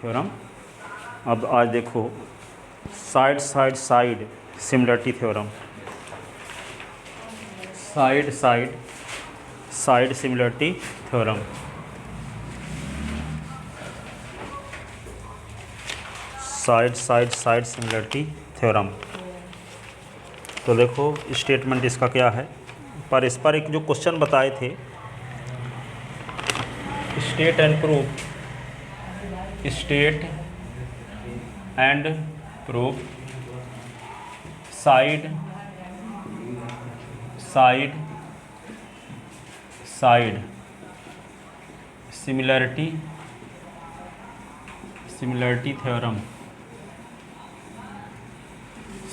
Theorem. अब आज देखो side side side similarity theorem. Side side side similarity theorem. Side side side similarity theorem. तो देखो statement इसका क्या है, पर इस पर एक जो क्वेश्चन बताए थे, state and proof, state and proof side side side similarity theorem.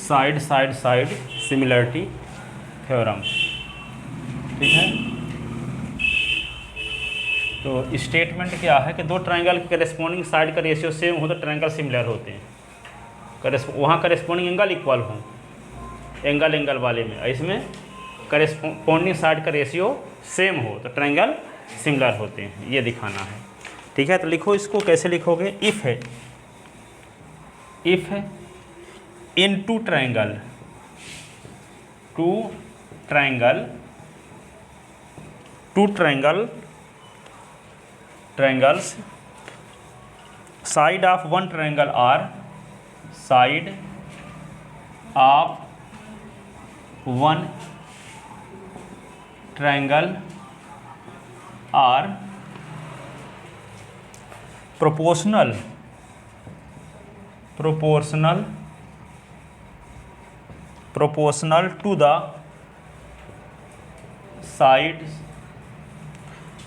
Side side side similarity theorem, ठीक है। तो स्टेटमेंट क्या है कि दो ट्रायंगल के करेस्पॉन्डिंग साइड का रेशियो सेम हो तो ट्रायंगल सिमिलर होते हैं। वहाँ करेस्पॉन्डिंग एंगल इक्वल हो, एंगल एंगल वाले में, इसमें करेस्पॉन्डिंग साइड का रेशियो सेम हो तो ट्रायंगल सिमिलर होते हैं, ये दिखाना है, ठीक है। तो लिखो, इसको कैसे लिखोगे, इफ़ है, if in two triangle triangles side of one triangle are, side of one triangle are proportional to the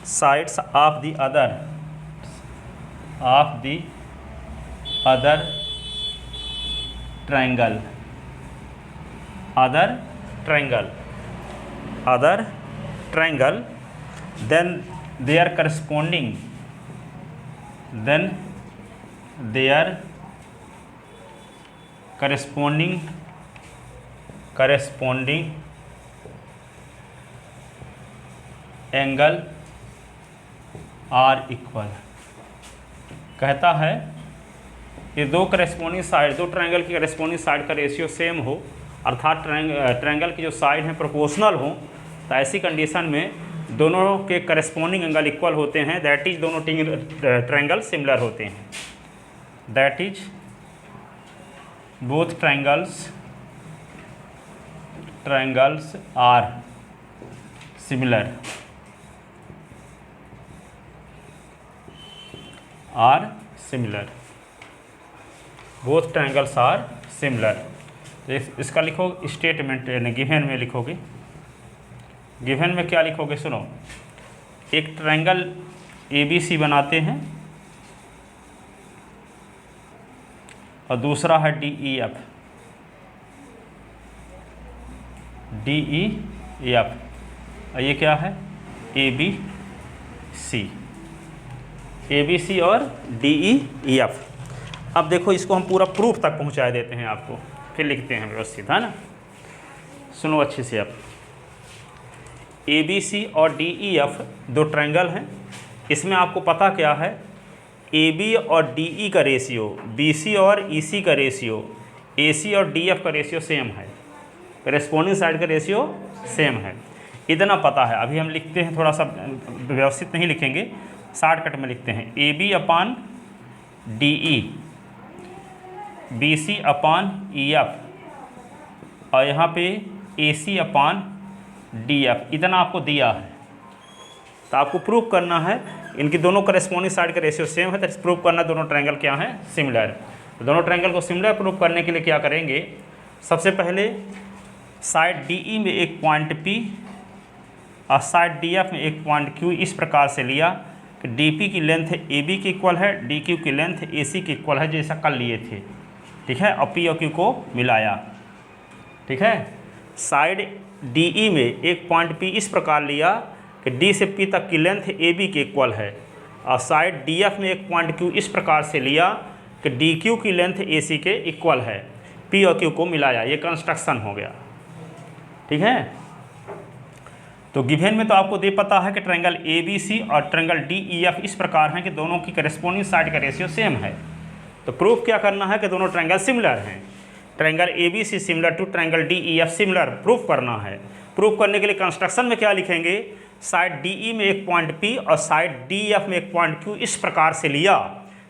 sides of the other triangle, then their corresponding angle are equal. कहता है ये दो करेस्पॉन्डिंग साइड, दो triangle की corresponding side का ratio same हो, अर्थात triangle की जो साइड हैं प्रोपोर्शनल हो, तो ऐसी कंडीशन में दोनों के करेस्पॉन्डिंग एंगल इक्वल होते हैं, दैट इज दोनों ट्रायंगल सिमिलर होते हैं, that is both triangles are similar, both triangles are similar. इसका लिखो स्टेटमेंट, गिवन में लिखोगे। गिवन में क्या लिखोगे, सुनो, एक ट्रायंगल ABC बनाते हैं और दूसरा है DEF। और ये क्या है, ABC और DEF। अब देखो, इसको हम पूरा प्रूफ तक पहुंचा देते हैं आपको, फिर लिखते हैं व्यवस्थित, है ना। सुनो अच्छे से। अब ABC और DEF दो ट्रायंगल हैं, इसमें आपको पता क्या है, AB और DE का रेशियो, BC और EC का रेशियो, AC और DF का रेशियो सेम है, करेस्पॉन्डिंग साइड का रेशियो सेम है, इतना पता है। अभी हम लिखते हैं, थोड़ा सा व्यवस्थित नहीं लिखेंगे, शॉर्टकट में लिखते हैं, AB अपान DE, BC अपान EF और यहाँ पे AC अपान DF, इतना आपको दिया है। तो आपको प्रूव करना है इनकी दोनों करेस्पॉन्डिंग साइड का रेशियो सेम है, तो प्रूव करना दोनों ट्रायंगल क्या है, सिमिलर। तो दोनों ट्रायंगल को सिमिलर प्रूव करने के लिए क्या करेंगे, सबसे पहले साइड DE में एक पॉइंट P और साइड DF में एक पॉइंट Q इस प्रकार से लिया कि DP की लेंथ AB की इक्वल है, DQ की लेंथ AC की इक्वल है, जैसा कल लिए थे, ठीक है। और P और Q को मिलाया, ठीक है। साइड DE में एक पॉइंट P इस प्रकार लिया कि D से P तक की लेंथ AB की इक्वल है, और साइड DF में एक पॉइंट Q इस प्रकार से लिया कि DQ की लेंथ AC के इक्वल है, P और Q को मिलाया, ये कंस्ट्रक्शन हो गया, ठीक है। तो गिवन में तो आपको दे पता है कि ट्रायंगल ABC और ट्रायंगल DEF इस प्रकार हैं कि दोनों की करेस्पॉन्डिंग साइड का रेशियो सेम है, तो प्रूफ क्या करना है कि दोनों ट्रायंगल सिमिलर हैं। Triangle ABC similar to triangle DEF similar proof करना है। प्रूफ करने के लिए कंस्ट्रक्शन में क्या लिखेंगे, साइड DE में एक पॉइंट P और साइड DEF में एक पॉइंट Q इस प्रकार से लिया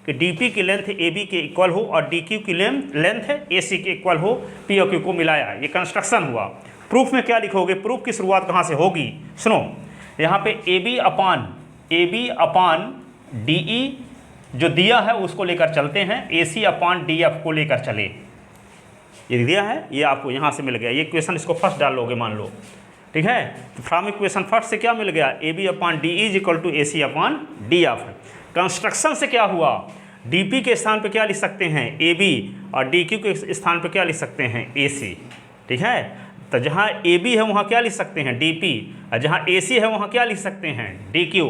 कि DP की लेंथ AB के इक्वल हो और DQ की लेंथ AC के इक्वल हो, P और Q को मिलाया, ये कंस्ट्रक्शन हुआ। प्रूफ में क्या लिखोगे, प्रूफ की शुरुआत कहाँ से होगी, सुनो, यहाँ पे AB अपान DE जो दिया है उसको लेकर चलते हैं, AC अपान DF को लेकर चले, ये दिया है, ये आपको यहाँ से मिल गया। ये इक्वेशन इसको फर्स्ट डाल लोगे मान लो, ठीक है। तो फ्रॉम इक्वेशन फर्स्ट से क्या मिल गया, AB upon DE is equal to AC upon DF। Construction से क्या हुआ, DP के स्थान पे क्या लिख सकते हैं AB और DQ के स्थान पे क्या लिख सकते हैं AC, ठीक है। तो जहाँ AB है वहाँ क्या लिख सकते हैं DP, और जहाँ AC है वहाँ क्या लिख सकते हैं DQ।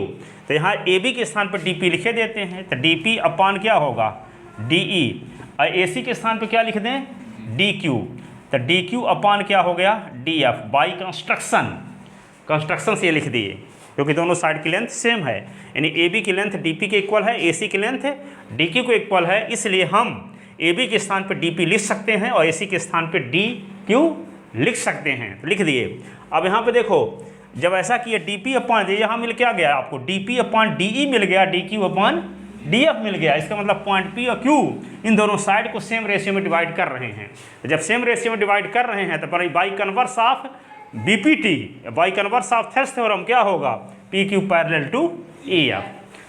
तो यहाँ AB के स्थान पर DP लिखे देते हैं, तो DP अपान क्या होगा DE, और AC के स्थान पर क्या लिख दें DQ, तो DQ अपान क्या हो गया DF बाई कंस्ट्रक्शन से ये लिख दिए, क्योंकि दोनों साइड की लेंथ सेम है, यानी AB की लेंथ DP के इक्वल है, AC की लेंथ DQ के इक्वल है, इसलिए हम AB के स्थान पर DP लिख सकते हैं और AC के स्थान पर DQ लिख सकते हैं, तो लिख दिए। अब यहाँ पे देखो, जब ऐसा किया DP अपान, यहाँ मिल क्या गया आपको, DP अपान DE मिल गया, DQ अपान DF मिल गया। इसका मतलब पॉइंट P और Q इन दोनों साइड को सेम रेशियो में डिवाइड कर रहे हैं। जब सेम रेशियो में डिवाइड कर रहे हैं तो by converse of BPT, by converse of Thales theorem क्या होगा, PQ पैरेलल टू EF।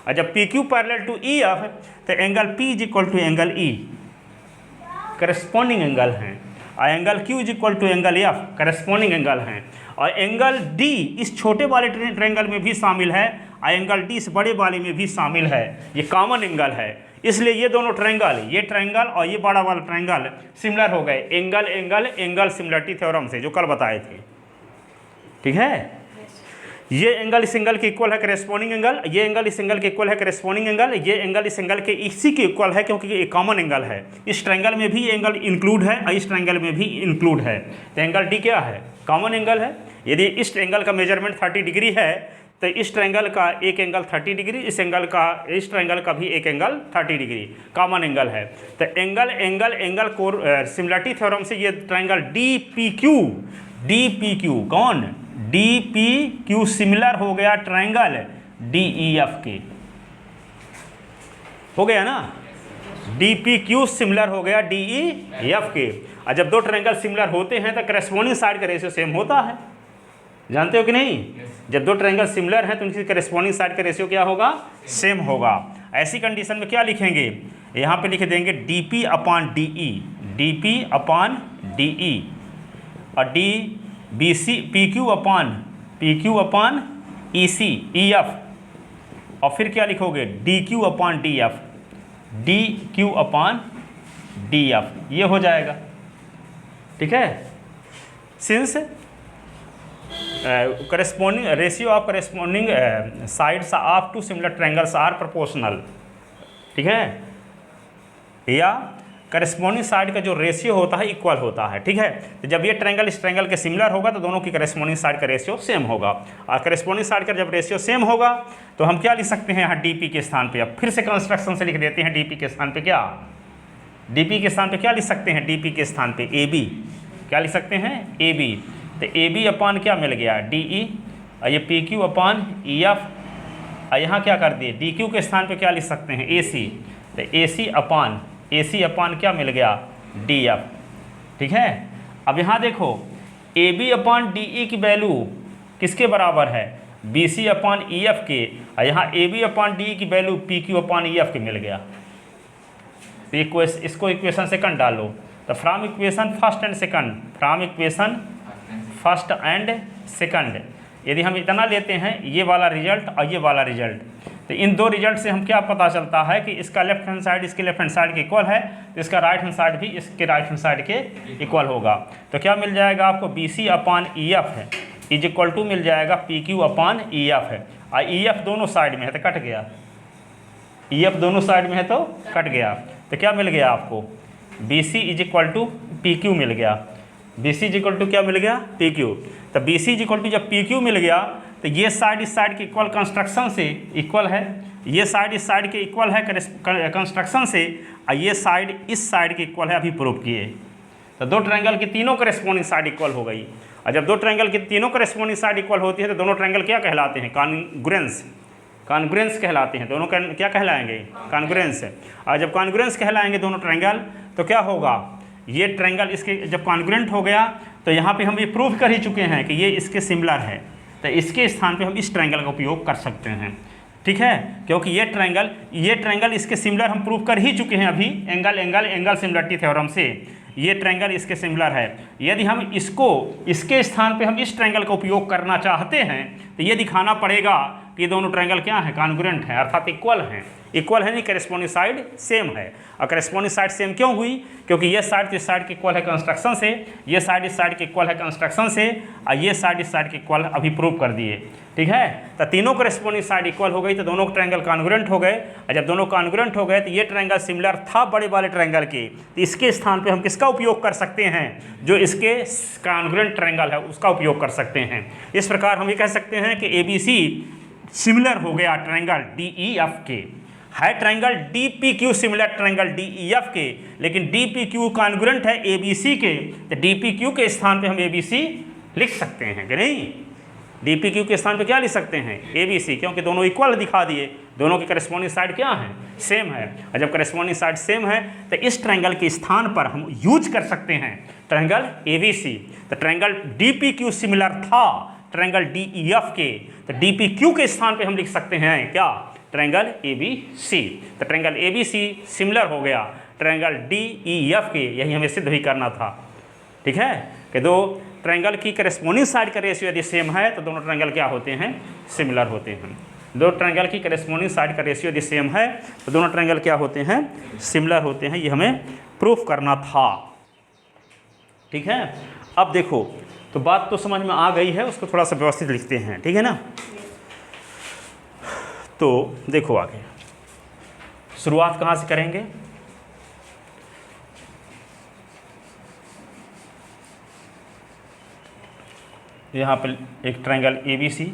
और जब PQ पैरेलल टू EF तो angle P is equal to angle E corresponding angle हैं, और angle Q is equal to angle F corresponding angle हैं, और angle D इस छोटे वाले ट्रायंगल में भी शामिल है और एंगल D इस बड़े वाले में भी शामिल है, ये कॉमन एंगल है। इसलिए ये दोनों ट्रायंगल, ये ट्रायंगल और ये बड़ा वाला ट्रायंगल सिमिलर हो गए एंगल सिमिलरिटी थ्योरम से, जो कल बताए थे, ठीक है। ये एंगल इस एंगल के इक्वल है करेस्पॉन्डिंग एंगल, ये एंगल इस एंगल के इक्वल है करेस्पॉन्डिंग एंगल, ये एंगल इस एंगल के इसी के इक्वल है, क्योंकि ये कॉमन एंगल है। इस ट्रायंगल में भी ये एंगल इंक्लूड है और इस ट्रायंगल में भी इंक्लूड है, तो एंगल D क्या है, कॉमन एंगल है। यदि इस एंगल का मेजरमेंट 30 डिग्री है तो इस ट्रायंगल का एक एंगल 30 डिग्री, इस ट्रायंगल का भी एक एंगल 30 डिग्री कॉमन एंगल है। तो एंगल को सिमिलरिटी थ्योरम से ये ट्रायंगल DPQ कौन, DPQ सिमिलर हो गया ट्रायंगल DEF के, हो गया ना, DPQ सिमिलर हो गया DEF के। और जब दो ट्रायंगल सिमिलर होते हैं तो करेस्पॉन्डिंग साइड का रेशियो सेम होता है, जानते हो कि नहीं। जब दो ट्रायंगल सिमिलर हैं तो उनकी करेस्पॉन्डिंग साइड का रेशियो क्या होगा, सेम होगा। ऐसी कंडीशन में क्या लिखेंगे, यहाँ पे लिख देंगे DP अपान DE और PQ अपान EF, और फिर क्या लिखोगे DQ अपान DF, ये हो जाएगा, ठीक है। Since corresponding ratio of corresponding sides of two similar triangles are proportional, ठीक है, या करस्पॉन्डिंग साइड का जो रेशियो होता है इक्वल होता है, ठीक है। तो जब ये ट्रायंगल इस ट्रायंगल के सिमिलर होगा तो दोनों की करस्पॉन्डिंग साइड का रेशियो सेम होगा, और करस्पॉन्डिंग साइड का जब रेशियो सेम होगा तो हम क्या लिख सकते हैं यहाँ DP के स्थान पे, अब फिर से कंस्ट्रक्शन से लिख देते हैं DP के स्थान पे क्या, DP के स्थान पे क्या लिख सकते हैं, DP के स्थान पे AB, क्या लिख सकते हैं AB। तो AB अपान क्या मिल गया DE, और ये PQ अपान EF, और यहाँ क्या कर दिए DQ के स्थान पे क्या लिख सकते हैं AC, तो AC अपान क्या मिल गया DF, ठीक है। अब यहाँ देखो AB अपान DE की वैल्यू किसके बराबर है, BC अपान EF के, और यहाँ AB अपान DE की वैल्यू PQ अपान EF के मिल गया। तो इसको इक्वेशन सेकंड डालो, तो from equation first and second यदि हम इतना लेते हैं, ये वाला रिजल्ट और ये वाला रिजल्ट, तो इन दो रिजल्ट से हम क्या पता चलता है कि इसका लेफ्ट हैंड साइड इसके लेफ्ट हैंड साइड के इक्वल है, तो इसका राइट हैंड साइड भी इसके राइट हैंड साइड के इक्वल होगा। तो क्या मिल जाएगा आपको, BC अपान EF है इज इक्वल टू मिल जाएगा PQ अपान EF है, और EF दोनों साइड में है तो कट गया, EF दोनों साइड में है तो कट गया। तो क्या मिल गया आपको, BC is equal to PQ मिल गया, BC इज इक्वल टू क्या मिल गया PQ। तो BC इज इक्वल टू जब PQ मिल गया तो ये साइड इस साइड के इक्वल कंस्ट्रक्शन से इक्वल है, ये साइड इस साइड के इक्वल है कंस्ट्रक्शन से, ये साइड इस साइड के इक्वल है, अभी प्रूव किए। तो दो ट्रायंगल की तीनों करेस्पॉन्डिंग साइड इक्वल हो गई। और जब दो ट्रायंगल की तीनों करेस्पॉन्डिंग साइड इक्वल होती है तो दोनों ट्रायंगल क्या कहलाते हैं? कॉन्ग्रुएंस। कॉन्ग्रुएंस कहलाते हैं दोनों। क्या कहलाएंगे? कॉन्ग्रुएंस। और जब कॉन्ग्रुएंस कहलाएंगे दोनों ट्रायंगल तो क्या होगा? ये ट्रायंगल इसके जब कॉन्ग्रुएंट हो गया तो यहाँ पे हम ये प्रूव कर ही चुके हैं कि ये इसके सिमिलर है, तो इसके स्थान पे हम इस ट्रायंगल का उपयोग कर सकते हैं। ठीक है, क्योंकि ये ट्रायंगल इसके सिमिलर हम प्रूव कर ही चुके हैं अभी एंगल सिमिलरिटी थ्योरम से। ये ट्रायंगल इसके सिमिलर है। यदि हम इसके स्थान पे हम इस ट्रायंगल का उपयोग करना चाहते हैं तो ये दिखाना पड़ेगा कि ये दोनों ट्रायंगल क्या है? कॉन्ग्रुएंट है, अर्थात इक्वल हैं। इक्वल है नहीं, करेस्पॉन्डिंग साइड सेम है। और करेस्पॉन्डिंग साइड सेम क्यों हुई? क्योंकि ये साइड इस साइड के इक्वल है कंस्ट्रक्शन से, ये साइड इस साइड के इक्वल है कंस्ट्रक्शन से, और ये साइड इस साइड के इक्वल अभी प्रूव कर दिए। ठीक है, तो तीनों करेस्पॉन्डिंग साइड इक्वल हो गई तो दोनों ट्रायंगल कॉन्ग्रुएंट हो गए। और जब दोनों कॉन्ग्रुएंट हो गए तो ये ट्रायंगल सिमिलर था बड़े वाले ट्रायंगल के, तो इसके स्थान पे हम किसका उपयोग कर सकते हैं? जो इसके कॉन्ग्रुएंट ट्रायंगल है उसका उपयोग कर सकते हैं। इस प्रकार हम ये कह सकते हैं कि ABC सिमिलर हो गया ट्रायंगल DEF के। है triangle DPQ similar triangle DEF के, लेकिन DPQ कॉन्ग्रुएंट है ABC के, तो DPQ के स्थान पे हम ABC लिख सकते हैं कि नहीं? DPQ के स्थान पे क्या लिख सकते हैं? ABC, क्योंकि दोनों इक्वल दिखा दिए, दोनों की करेस्पॉन्डिंग साइड क्या है? सेम है। और जब करेस्पॉन्डिंग साइड सेम है तो इस ट्रायंगल के स्थान पर हम यूज कर सकते हैं ट्रायंगल ABC। तो ट्रायंगल DPQ सिमिलर था ट्रायंगल DEF के, तो DPQ के स्थान पे हम लिख सकते हैं क्या? Triangle ABC। तो ट्रायंगल ABC सिमिलर हो गया ट्रायंगल DEF के। यही हमें सिद्ध भी करना था। ठीक है, कि दो ट्रायंगल की करेस्पॉन्डिंग साइड का रेशियो यदि सेम है तो दोनों ट्रायंगल क्या होते हैं? सिमिलर होते हैं। दो ट्रायंगल की करेस्पॉन्डिंग साइड का रेशियो यदि सेम है तो दोनों ट्रायंगल क्या होते हैं? सिमिलर होते हैं। ये हमें प्रूफ करना था। ठीक है, अब देखो, तो बात तो समझ में आ गई है, उसको थोड़ा सा व्यवस्थित लिखते हैं। ठीक है ना? तो देखो आगे शुरुआत कहाँ से करेंगे? यहाँ पर एक ट्रायंगल ABC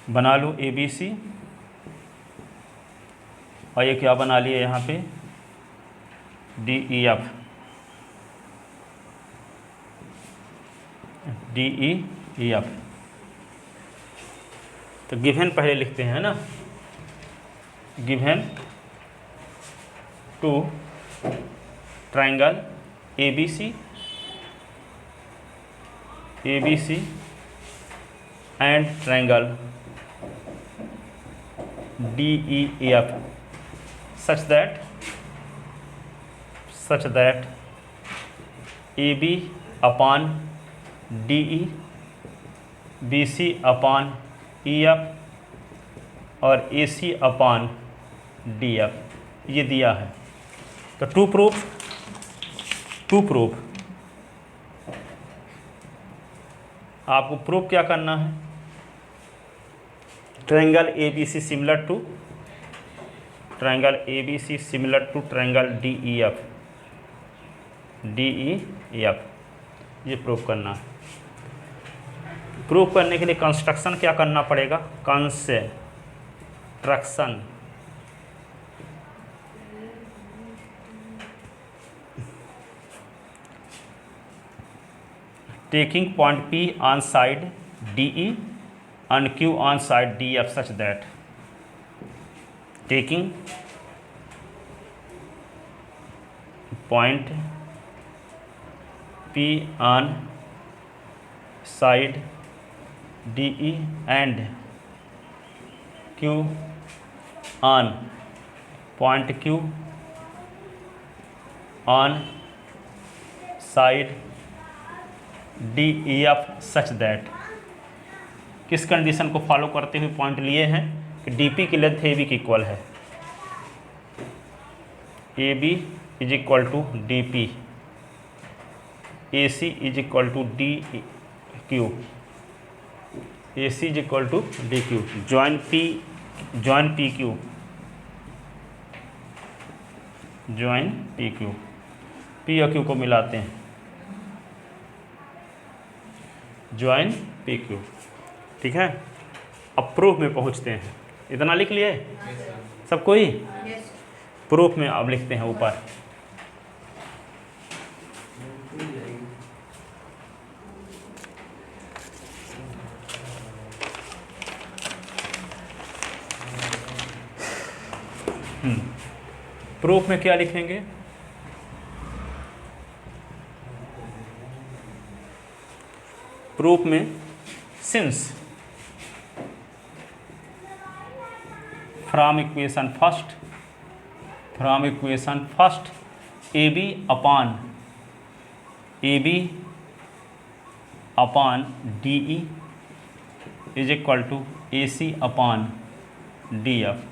बना लो, ABC, और ये क्या बना लिए यहाँ पे? DEF। तो गिवन पहले लिखते हैं ना, given two triangle ABC and triangle DEF such that AB upon DE, BC upon EF और AC upon DF, ये दिया है। तो टू प्रूफ आपको प्रूफ क्या करना है? Triangle ABC similar to triangle triangle DEF, ये प्रूफ करना है। प्रूफ करने के लिए कंस्ट्रक्शन क्या करना पड़ेगा? Construction taking point P on side DE and Q on side DF such that taking point P on side DE and Q on point Q on side DEF such that, किस condition को follow करते हुए point लिए हैं कि DP की length AB की equal है। AB is equal to DP, AC is equal to DQ, AC is equal to DQ, join PQ, P और Q को मिलाते हैं, जॉइन PQ। ठीक है, अब प्रूफ में पहुंचते हैं। इतना लिख लिए? सबको ही? प्रूफ में अब लिखते हैं ऊपर। प्रूफ में क्या लिखेंगे? प्रूफ में since from equation first A B upon D E is equal to A C upon D F.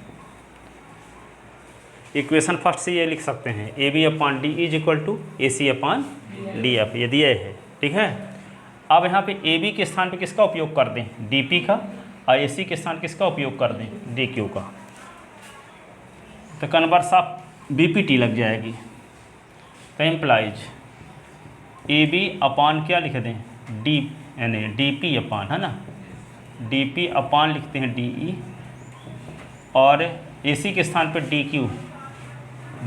Equation first से ये लिख सकते हैं A B upon D is equal to A C upon D F, ये दिया है, ठीक है। अब यहाँ पे ए बी के स्थान पे किसका उपयोग कर दें? डी पी का, और ए सी के स्थान किसका उपयोग कर दें? डी क्यू का। तो converse of B P T लग जाएगी। तो इम्प्लाइज ए बी अपॉन क्या लिख दें? डी यानी डी पी अपॉन, है ना, डी पी अपॉन लिखते हैं डी ई, और ए सी के स्थान पर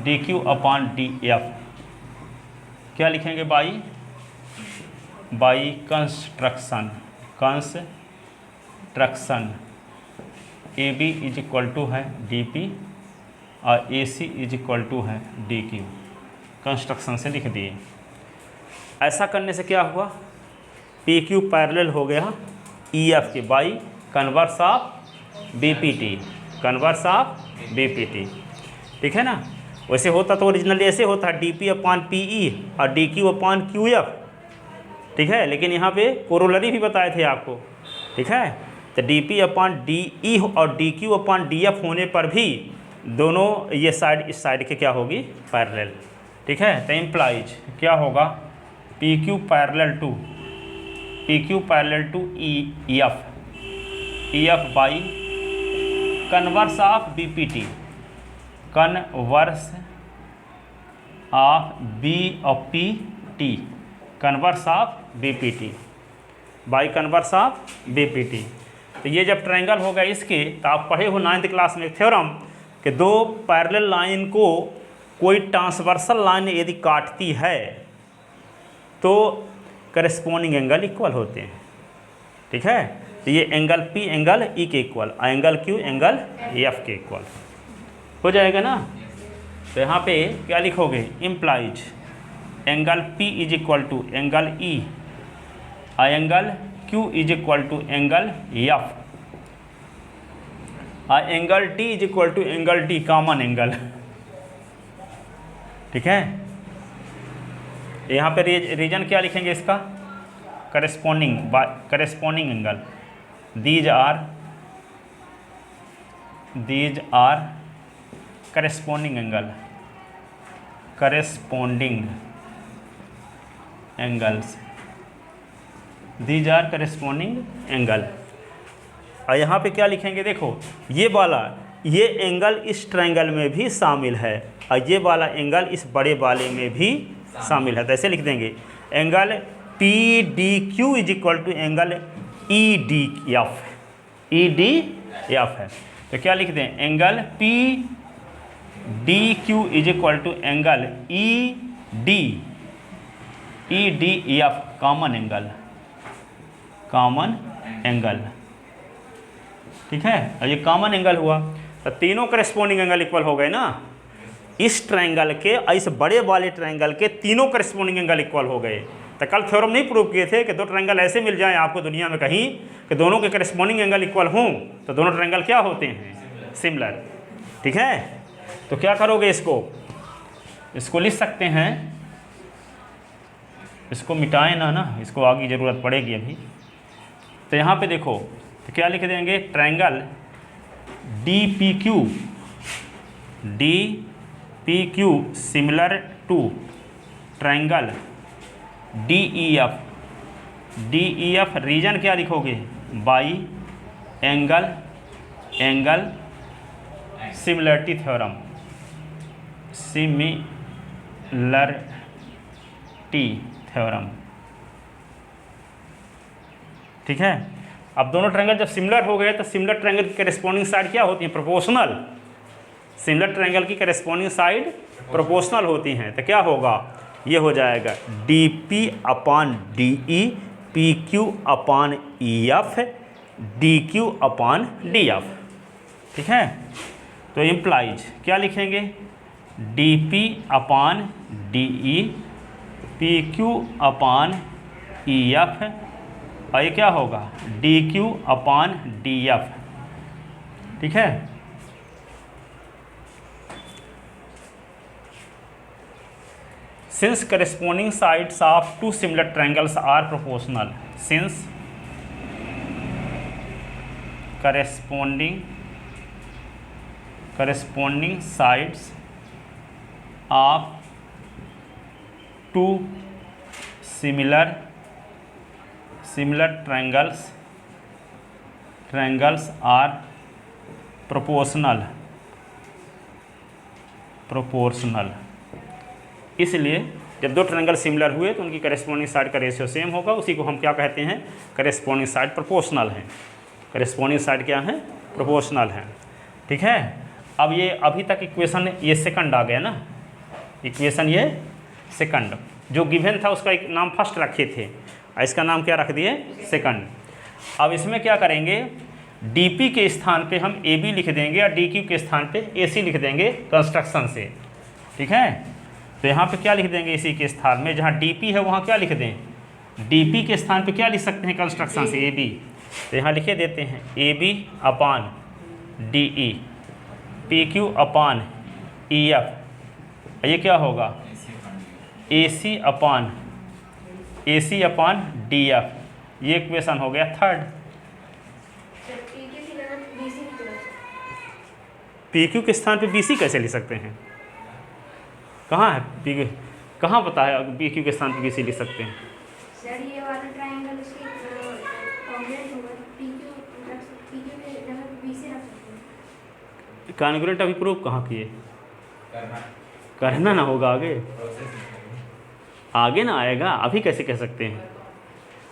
D Q upon D F क्या लिखेंगे? By construction A B is equal to है डी पी और A C is equal to है डी क्यू। कंस्ट्रक्शन से लिख दिए। ऐसा करने से क्या हुआ? पी क्यू पैरेलल हो गया ई एफ के by converse of B P T, converse of B P t, ठीक है ना। वैसे होता तो ओरिजिनली ऐसे होता d p upon p e और d Q upon q f, ठीक है, लेकिन यहाँ पे कोरोलरी भी बताए थे आपको, ठीक है। तो D p upon D e और d Q upon D f होने पर भी दोनों ये साइड इस साइड के क्या होगी? पैरेलल, ठीक है। तो इम्प्लाइज क्या होगा? P Q parallel to E F by converse of B P T, converse of B of P T, converse of B P T by converse of B P T. तो ये जब triangle होगा इसके, तो आप पढ़े हो 9th क्लास में थ्योरम कि दो पैरेलल लाइन को कोई ट्रांसवर्सल लाइन यदि काटती है तो करेस्पॉन्डिंग एंगल इक्वल होते हैं, ठीक है। तो ये एंगल P एंगल E के equal, angle Q angle F के इक्वल हो जाएगा ना। तो यहाँ पे क्या लिखोगे? Implies angle P is equal to angle E और angle Q is equal to angle F और angle T is equal to angle D, common angle, ठीक है। यहाँ पे रीजन क्या लिखेंगे इसका? Corresponding angle. These are corresponding angles, these are corresponding angle. और यहाँ पे क्या लिखेंगे? देखो ये एंगल इस ट्रायंगल में भी शामिल है और ये वाला एंगल इस बड़े वाले में भी शामिल है। तो ऐसे लिख देंगे angle P D Q is equal to angle E D F है। तो क्या लिख दें? Angle P D Q is equal to angle E D F, common angle, ठीक है। और ये कॉमन एंगल हुआ तो तीनों करेस्पॉन्डिंग एंगल इक्वल हो गए ना। इस ट्रायंगल के और इस बड़े वाले ट्रायंगल के तीनों करेस्पॉन्डिंग एंगल इक्वल हो गए। तो कल थ्योरम नहीं प्रूव किए थे कि दो ट्रायंगल ऐसे मिल जाएं आपको दुनिया में कहीं कि दोनों के करेस्पॉन्डिंग एंगल इक्वल हों, तो दोनों ट्रायंगल क्या होते हैं? सिमिलर, ठीक है। तो क्या करोगे? इसको लिख सकते हैं, इसको मिटाएं ना, इसको आगे ज़रूरत पड़ेगी अभी। तो यहाँ पे देखो, तो क्या लिख देंगे? Triangle D P Q similar to triangle D E F. Reason क्या लिखोगे? बाई एंगल सिमिलरिटी थ्योरम, ठीक है। अब दोनों ट्रायंगल जब सिमिलर हो गए तो सिमिलर ट्रायंगल की करेस्पॉन्डिंग साइड क्या होती है? प्रोपोर्शनल। सिमिलर ट्रायंगल की करेस्पॉन्डिंग साइड प्रोपोर्शनल होती हैं। तो क्या होगा, ये हो जाएगा dp/de pq/ef dq/df। ठीक है, तो इम्प्लाइज क्या लिखेंगे, dp/de pq/ef और ये क्या होगा dq/df। ठीक है, since corresponding sides of two similar triangles are proportional, since corresponding sides of two similar triangles are proportional, इसलिए जब दो ट्रायंगल सिमिलर हुए तो उनकी करेस्पॉन्डिंग साइड का रेशियो सेम होगा। उसी को हम क्या कहते हैं, करेस्पॉन्डिंग साइड प्रोपोर्शनल है। करेस्पॉन्डिंग साइड क्या है, प्रोपोर्शनल है। ठीक है, अब ये अभी तक इक्वेशन ये सेकंड आ गया ना, इक्वेशन ये सेकंड, जो गिवन था उसका एक नाम फर्स्ट रखे थे और इसका नाम क्या रख दिए, सेकंड। अब इसमें क्या करेंगे, dp के स्थान पे हम ab लिख देंगे और dq के स्थान पे ac लिख देंगे कंस्ट्रक्शन से। ठीक है, तो यहाँ पे क्या लिख देंगे, इसी के स्थान में जहाँ dp है वहाँ क्या लिख दें, dp के स्थान पे क्या लिख सकते हैं कंस्ट्रक्शन से, ab। तो यहाँ लिखे देते हैं ab/de pq/ef, ये क्या होगा ac/df। ये इक्वेशन हो गया थर्ड। pq के स्थान पे bc कैसे लिख सकते हैं, कहाँ है pq, कहाँ पता है pq के स्थान पे bc लिख सकते हैं। सर ये वाला ट्रायंगल इसके कॉन्ग्रुएंट होगा, pq के जगह पे bc रख सकते हैं। कॉन्ग्रुएंट अभी प्रूव कहाँ किए, करना ना होगा आगे ना आएगा, अभी कैसे कह सकते हैं,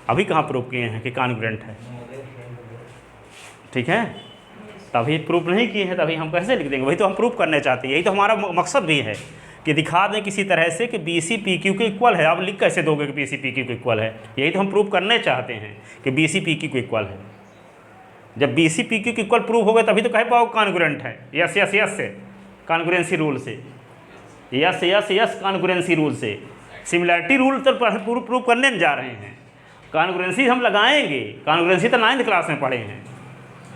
अभी कहाँ प्रूव किए हैं कि कॉन्ग्रुएंट है। ठीक है, तभी प्रूफ नहीं किए हैं, तभी हम कैसे लिख देंगे, वही तो हम प्रूफ करने चाहते हैं। यही तो हमारा मकसद भी है कि दिखा दें किसी तरह से कि BC PQ के इक्वल है। आप लिख कैसे दोगे कि BC PQ के इक्वल है, यही तो हम प्रूफ करने चाहते हैं कि BC PQ के इक्वल है। जब BC PQ के इक्वल प्रूफ हो गए तभी तो कह पाओ कॉन्ग्रुएंट है। यस यस यस से कॉन्ग्रुएंसी रूल से, yes S S congruency rule से, सिमिलैरिटी रूल तो प्रूफ करने जा रहे हैं, कॉन्ग्रुएंसी हम लगाएंगे। कॉन्ग्रुएंसी तो 9th क्लास में पढ़े हैं।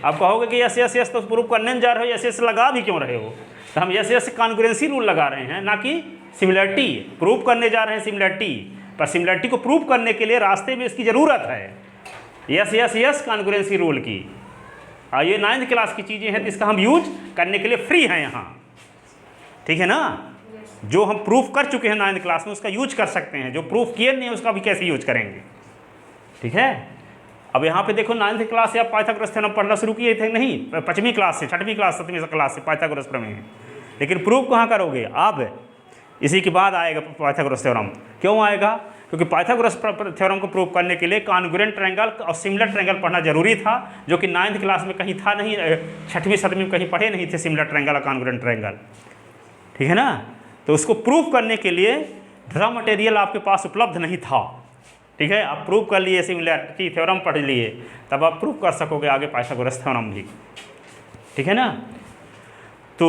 आप कहोगे कि यस यस यस तो प्रूफ करने जा रहे हो, यस यस लगा भी क्यों रहे हो, तो हम यस यस कॉन्ग्रुएंसी रूल लगा रहे हैं, ना कि सिमिलैरिटी प्रूफ करने जा रहे हैं। सिमिलैरिटी पर सिमिलैरिटी को प्रूफ करने के लिए रास्ते में इसकी ज़रूरत है yes S S congruency rule की। और ये 9th क्लास की चीज़ें हैं तो इसका हम यूज करने के लिए फ्री हैं यहाँ। ठीक है ना, जो हम प्रूफ कर चुके हैं 9th क्लास में उसका यूज कर सकते हैं, जो प्रूफ किए नहीं है उसका भी कैसे यूज करेंगे। ठीक है, अब यहाँ पे देखो 9th क्लास से आप पाइथागोरस थ्योरम पढ़ना शुरू किए थे, नहीं 5वीं क्लास से, 6वीं क्लास 7वीं क्लास से पाइथागोरस प्रमेय है। लेकिन प्रूफ कहाँ करोगे अब, इसी के बाद आएगा पाइथागोरस थ्योरम। क्यों आएगा, क्योंकि पाइथागोरस थ्योरम को प्रूव करने के लिए कॉन्ग्रुएंट ट्रायंगल और सिमिलर ट्रायंगल पढ़ना जरूरी था, जो कि 9th क्लास में कहीं था नहीं, 6वीं 7वीं में कहीं पढ़े नहीं थे सिमिलर ट्रायंगल और कॉन्ग्रुएंट ट्रायंगल। ठीक है ना, तो उसको प्रूव करने के लिए रॉ मटेरियल आपके पास उपलब्ध नहीं था। ठीक है, आप प्रूव कर लिए, सिमिलैरिटी थ्योरम पढ़ लिए, तब आप प्रूव कर सकोगे आगे पाइथागोरस थ्योरम भी। ठीक है ना, तो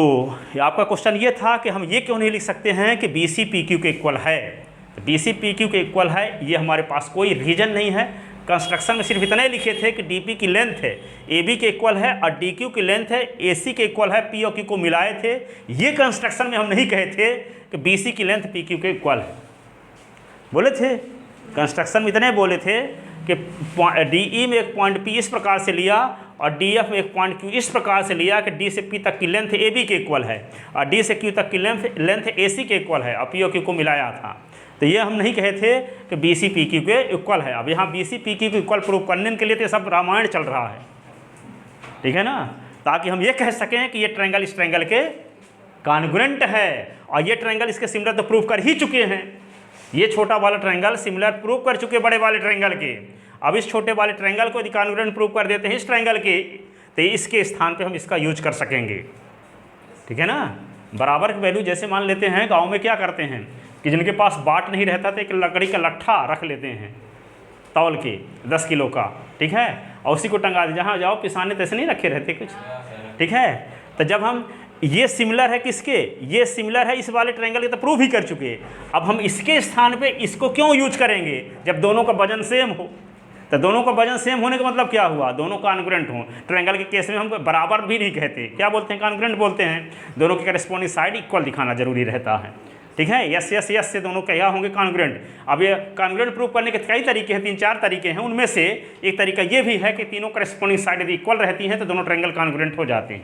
आपका क्वेश्चन ये था कि हम ये क्यों नहीं लिख सकते हैं कि BC PQ के इक्वल है। तो BC PQ के इक्वल है, ये हमारे पास कोई रीजन नहीं है। कंस्ट्रक्शन में सिर्फ इतने लिखे थे कि DP की लेंथ है AB के इक्वल है और DQ की लेंथ है AC के इक्वल है, P और Q को मिलाए थे। ये कंस्ट्रक्शन में हम नहीं कहे थे कि BC की लेंथ PQ के इक्वल है, बोले थे कंस्ट्रक्शन में इतने बोले थे कि DE में एक पॉइंट P इस प्रकार से लिया और DF में एक पॉइंट Q इस प्रकार से लिया कि D से P तक की लेंथ AB के इक्वल है और D से Q तक की लेंथ AC के इक्वल है और P और Q को मिलाया था। तो ये हम नहीं कहे थे कि BC PQ के इक्वल है। अब यहाँ BC PQ के इक्वल प्रूव करने के लिए तो सब रामायण चल रहा है। ठीक है ना, ताकि हम ये कह सकें कि ये ट्रायंगल इस ट्रायंगल के कॉन्ग्रुएंट है और ये ट्रायंगल इसके सिमिलर तो प्रूव कर ही चुके हैं। ये छोटा वाला ट्रायंगल सिमिलर प्रूव कर चुके बड़े वाले ट्रायंगल के, अब इस छोटे वाले ट्रायंगल को यदि कॉन्ग्रुएंट प्रूव कर देते हैं इस ट्रायंगल के, तो इसके स्थान पे हम इसका यूज कर सकेंगे। ठीक है ना। बराबर की वैल्यू जैसे मान लेते हैं, गांव में क्या करते हैं कि जिनके पास बाट नहीं रहता तो एक लकड़ी का लट्ठा रख लेते हैं तौल के 10 किलो का, ठीक है, और उसी को टंगा दे, जहाँ जाओ पिसाने तैसे नहीं रखे रहते कुछ, ठीक है। तो जब हम ये सिमिलर है किसके, ये सिमिलर है इस वाले ट्रायंगल के, तो प्रूव ही कर चुके। अब हम इसके स्थान पे इसको क्यों यूज करेंगे जब दोनों का वजन सेम हो। तो दोनों का वजन सेम होने का मतलब क्या हुआ, दोनों कॉन्ग्रुएंट हो। ट्रायंगल के केस में हम बराबर भी नहीं कहते, क्या बोलते हैं, कॉन्ग्रुएंट बोलते हैं। दोनों के करेस्पॉन्डिंग साइड इक्वल दिखाना जरूरी रहता है, ठीक है। यस यस यस से दोनों क्या होंगे, कॉन्ग्रुएंट। अब ये कॉन्ग्रुएंट प्रूव करने के कई तरीके हैं, 3-4 तरीके हैं। उनमें से एक तरीका ये भी है कि तीनों करेस्पॉन्डिंग साइड यदि इक्वल रहती हैं तो दोनों ट्रायंगल कॉन्ग्रुएंट हो जाते हैं,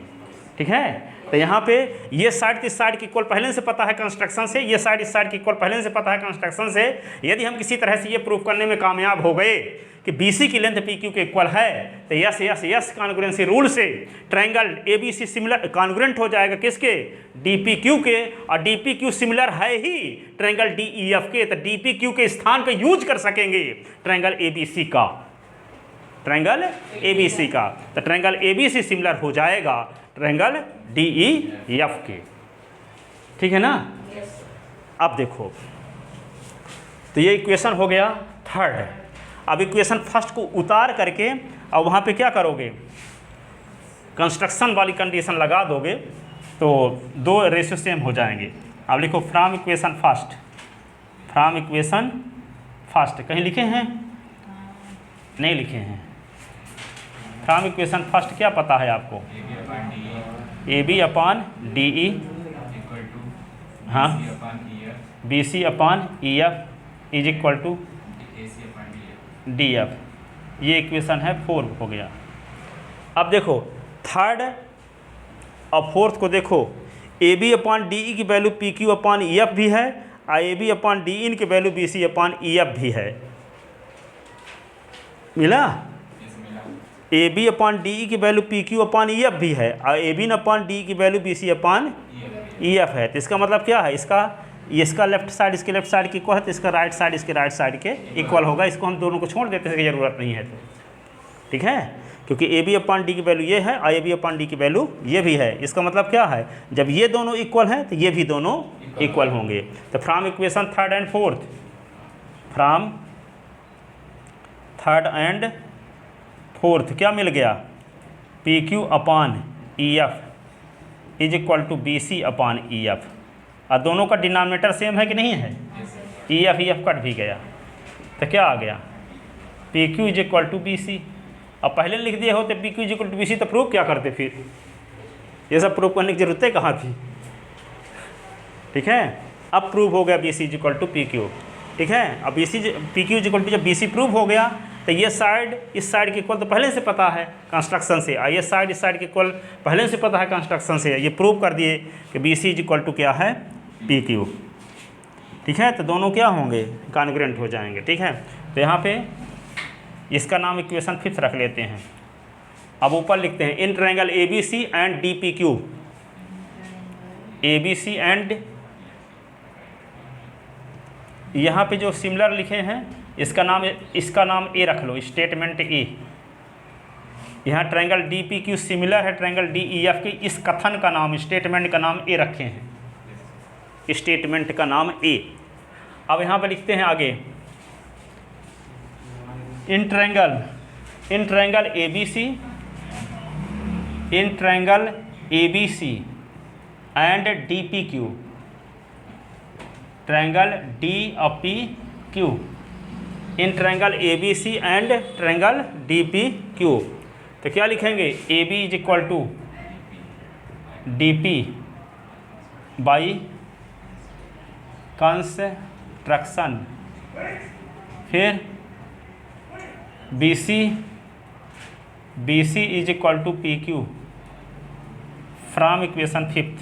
ठीक है। तो यहाँ पे ये साइड इस साइड की इक्वल पहले से पता है कंस्ट्रक्शन से, ये साइड इस साइड की इक्वल पहले से पता है कंस्ट्रक्शन से। यदि हम किसी तरह से ये प्रूव करने में कामयाब हो गए कि BC की लेंथ PQ के इक्वल है, तो yes S S congruency rule से ट्रायंगल ABC सिमिलर कॉन्ग्रुएंट हो जाएगा किसके, DPQ के, और DPQ सिमिलर है ही ट्रायंगल DEF के, तो DPQ के स्थान पे यूज कर सकेंगे ट्रायंगल ABC का, ट्रायंगल ABC का। तो ट्रायंगल ABC सिमिलर हो जाएगा ट्रायंगल DEF के, ठीक है ना। अब देखो, तो ये इक्वेशन हो गया थर्ड। अब इक्वेशन फर्स्ट को उतार करके और वहाँ पे क्या करोगे, कंस्ट्रक्शन वाली कंडीशन लगा दोगे तो दो रेशियो सेम हो जाएंगे। अब लिखो from equation first, from equation first, कहीं लिखे हैं, नहीं लिखे हैं। फ्रॉम इक्वेशन फर्स्ट क्या पता है आपको, AB अपॉन DE, हाँ, BC upon EF is equal to DF। ये इक्वेशन है 4 हो गया। अब देखो थर्ड और फोर्थ को देखो, AB अपॉन DE की वैल्यू PQ अपॉन EF भी है, और AB अपॉन DE की वैल्यू BC अपॉन EF भी है। मिला, AB अपॉन DE की वैल्यू PQ अपॉन EF भी है, और AB अपॉन DE की वैल्यू BC अपॉन EF है। तो इसका मतलब क्या है, इसका लेफ्ट साइड इसके लेफ्ट साइड की इक्वल है, तो इसका राइट साइड इसके राइट साइड के इक्वल होगा। इसको हम दोनों को छोड़ देते हैं, ज़रूरत नहीं है तो, ठीक है, क्योंकि AB अपॉन D की वैल्यू ये है और AB अपॉन D की वैल्यू ये भी है। इसका मतलब क्या है, जब ये दोनों इक्वल हैं तो ये भी दोनों इक्वल होंगे। तो from equation third and fourth, from third and fourth क्या मिल गया, PQ upon EF is equal to BC upon EF। और दोनों का डिनोमिनेटर सेम है कि नहीं है, EF कट भी गया, तो क्या आ गया, PQ is equal to BC। अब पहले लिख दिए होते PQ is equal to BC, तो प्रूव क्या करते फिर, ये सब प्रूव करने की जरूरत कहाँ थी, ठीक है। अब प्रूव हो गया BC is equal to PQ, ठीक है। अब PQ इज इक्वल टू जब BC प्रूव हो गया तो ये साइड इस साइड के इक्वल तो पहले से पता है कंस्ट्रक्शन से, और ये साइड इस साइड के इक्वल पहले से पता है कंस्ट्रक्शन से। ये प्रूव कर दिए कि BC इज इक्वल टू क्या है, PQ, ठीक है। तो दोनों क्या होंगे, कॉन्ग्रुएंट हो जाएंगे, ठीक है। तो यहाँ पे इसका नाम इक्वेशन फिफ्थ रख लेते हैं। अब ऊपर लिखते हैं इन triangle ABC and DPQ, ABC and, यहाँ पे जो सिमिलर लिखे हैं इसका नाम A रख लो, स्टेटमेंट A। यहाँ ट्रायंगल DPQ सिमिलर है ट्रायंगल DEF के, इस कथन का नाम, स्टेटमेंट का नाम A रखे हैं, स्टेटमेंट का नाम A। अब यहाँ पे लिखते हैं आगे, in triangle ABC and DPQ, triangle DPQ, in triangle ABC and triangle DPQ। तो क्या लिखेंगे, AB is equal to DP by construction, फिर BC is equal to PQ from equation fifth,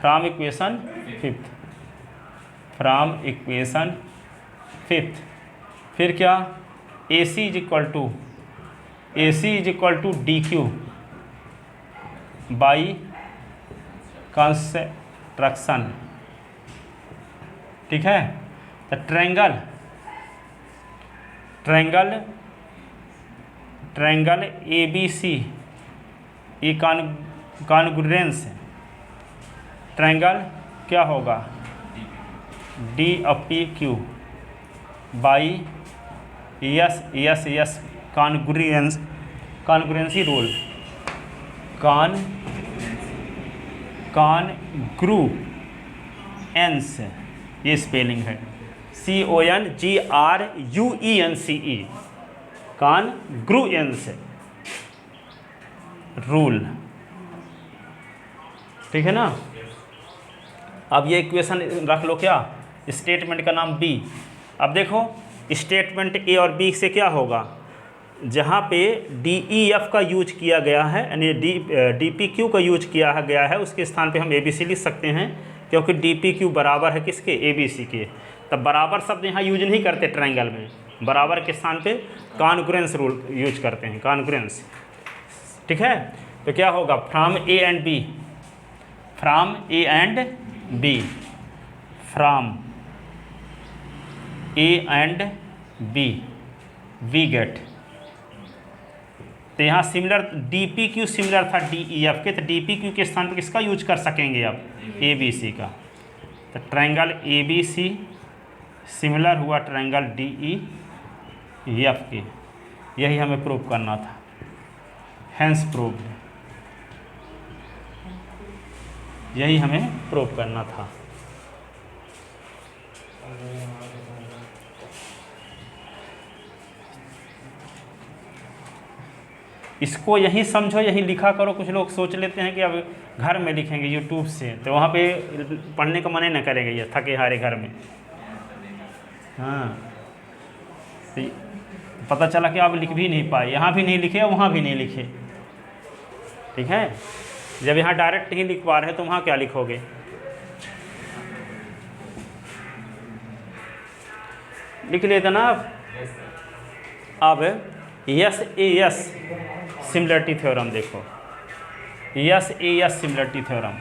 from equation fifth. फिर क्या, AC is equal to DQ by construction, ठीक है। तो triangle ABC ये कॉन्ग्रुएंस ट्रायंगल क्या होगा, D of P Q by S S S congruency rule, congruence, ये spelling है, CONGRUENCE, कॉन्ग्रुएंस रूल। ठीक है ना। अब ये इक्वेशन रख लो क्या, स्टेटमेंट का नाम बी। अब देखो स्टेटमेंट ए और बी से क्या होगा, जहाँ पे DEF का यूज किया गया है यानी DPQ का यूज किया गया है, उसके स्थान पे हम ABC लिख सकते हैं, क्योंकि DPQ बराबर है किसके, ABC के। तब बराबर शब्द यहाँ यूज नहीं करते ट्रायंगल में, बराबर के स्थान पे कॉन्ग्रुएंस रूल यूज करते हैं, कॉन्ग्रुएंस। ठीक है, तो क्या होगा, from A and B, from A and B, from A and B we get. तो यहाँ सिमिलर DPQ सिमिलर था DEF के, तो DPQ के स्थान पर किसका यूज कर सकेंगे अब, ABC का। तो ट्रायंगल ABC सिमिलर हुआ ट्रायंगल DEF के, यही हमें प्रूव करना था, हैंस प्रूव्ड, यही हमें प्रूव करना था। इसको यहीं समझो, यहीं लिखा करो। कुछ लोग सोच लेते हैं कि अब घर में लिखेंगे यूट्यूब से, तो वहाँ पे पढ़ने का मन ही न करेगा, ये थके हारे घर में। हाँ, तो पता चला कि आप लिख भी नहीं पाए, यहाँ भी नहीं लिखे और वहाँ भी नहीं लिखे। ठीक है, जब यहाँ डायरेक्ट नहीं लिख पा रहे तो वहाँ क्या लिखोगे। लिख लेते ना अब yes A yes similarity theorem देखो, yes A yes similarity theorem.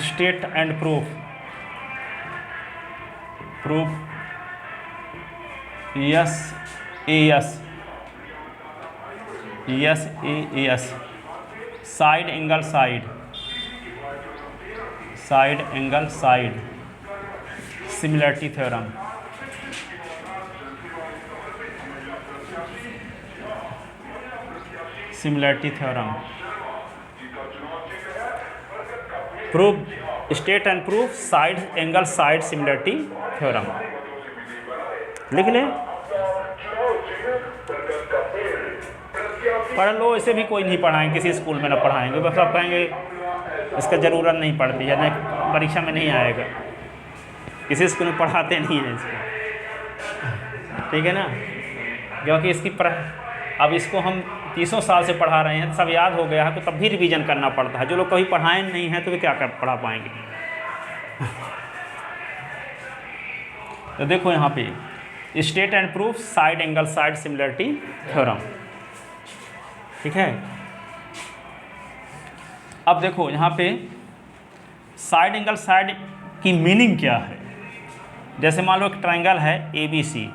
State and proof, yes A yes, yes A yes, side angle side, side angle side similarity theorem. Similarity theorem, prove, state and proof side angle side similarity theorem. लिख ले, पढ़ लो। इसे भी कोई नहीं पढ़ाएंगे, किसी school में ना पढ़ाएंगे, बस आप कहेंगे इसका ज़रूरत नहीं पड़ती है, नहीं परीक्षा में नहीं आएगा, किसी स्कूल में पढ़ाते नहीं हैं इसको। ठीक है ना, क्योंकि इसकी अब इसको हम 30 साल से पढ़ा रहे हैं, सब याद हो गया है, तो तब भी रिवीजन करना पड़ता है। जो लोग कभी पढ़ाए नहीं हैं तो वे क्या कर पढ़ा पाएंगे। तो देखो यहाँ पे state and proof side angle side similarity theorem. ठीक है, अब देखो यहाँ पे साइड एंगल साइड की मीनिंग क्या है। जैसे मान लो एक ट्रायंगल है ABC,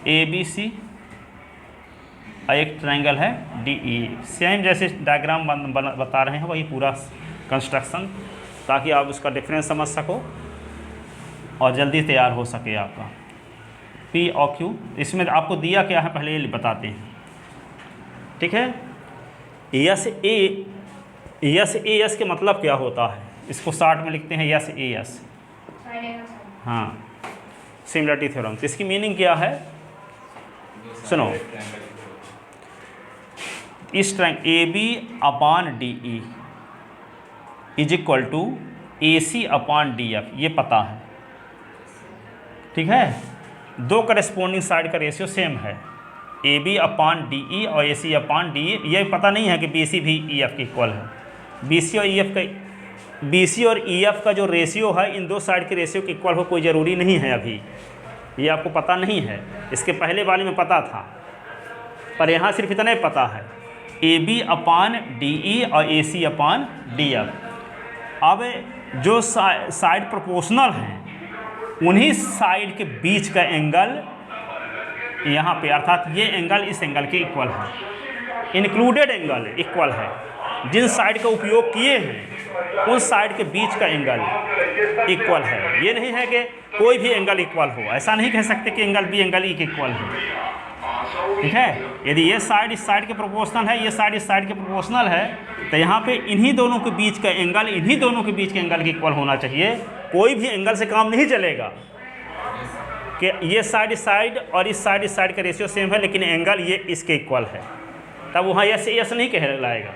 ABC और एक ट्रायंगल है DE। सेम जैसे डायग्राम बता रहे हैं वही पूरा कंस्ट्रक्शन, ताकि आप उसका डिफरेंस समझ सको और जल्दी तैयार हो सके आपका P और Q। इसमें आपको दिया क्या है पहले ये बताते हैं। ठीक है, यस ए यस के मतलब क्या होता है, इसको शॉर्ट में लिखते हैं यस ए यस। हाँ, सिमिलरिटी थ्योरम। तो इसकी मीनिंग क्या है, सुनो, इस triangle AB upon DE is equal to AC upon DF, ये पता है। ठीक है, दो करेस्पॉन्डिंग साइड का रेशियो सेम है, AB अपॉन DE और AC अपॉन DE। ये पता नहीं है कि BC भी EF के इक्वल है। BC और EF का जो रेशियो है इन दो साइड के रेशियो के इक्वल हो कोई ज़रूरी नहीं है, अभी ये आपको पता नहीं है। इसके पहले वाले में पता था, पर यहाँ सिर्फ इतना ही पता है AB अपॉन DE और AC अपॉन DF। अब जो साइड प्रोपोर्शनल हैं उन्हीं साइड के बीच का एंगल यहाँ पे, अर्थात ये एंगल इस एंगल के इक्वल है, इंक्लूडेड एंगल इक्वल है। जिन साइड का उपयोग किए हैं उस साइड के बीच का एंगल इक्वल है। ये नहीं है कि कोई भी एंगल इक्वल हो, ऐसा नहीं कह सकते कि एंगल बी एंगल ई के इक्वल हो, ठीक है। यदि ये साइड इस साइड के प्रोपोर्शनल है, ये साइड इस साइड के प्रोपोर्शनल है, तो यहाँ पे इन्हीं दोनों के बीच का एंगल इन्हीं दोनों के बीच के एंगल के इक्वल होना चाहिए। कोई भी एंगल से काम नहीं चलेगा कि ये साइड इस साइड और इस साइड का रेशियो सेम है लेकिन एंगल ये इसके इक्वल है, तब वहाँ यस नहीं कहलाएगा।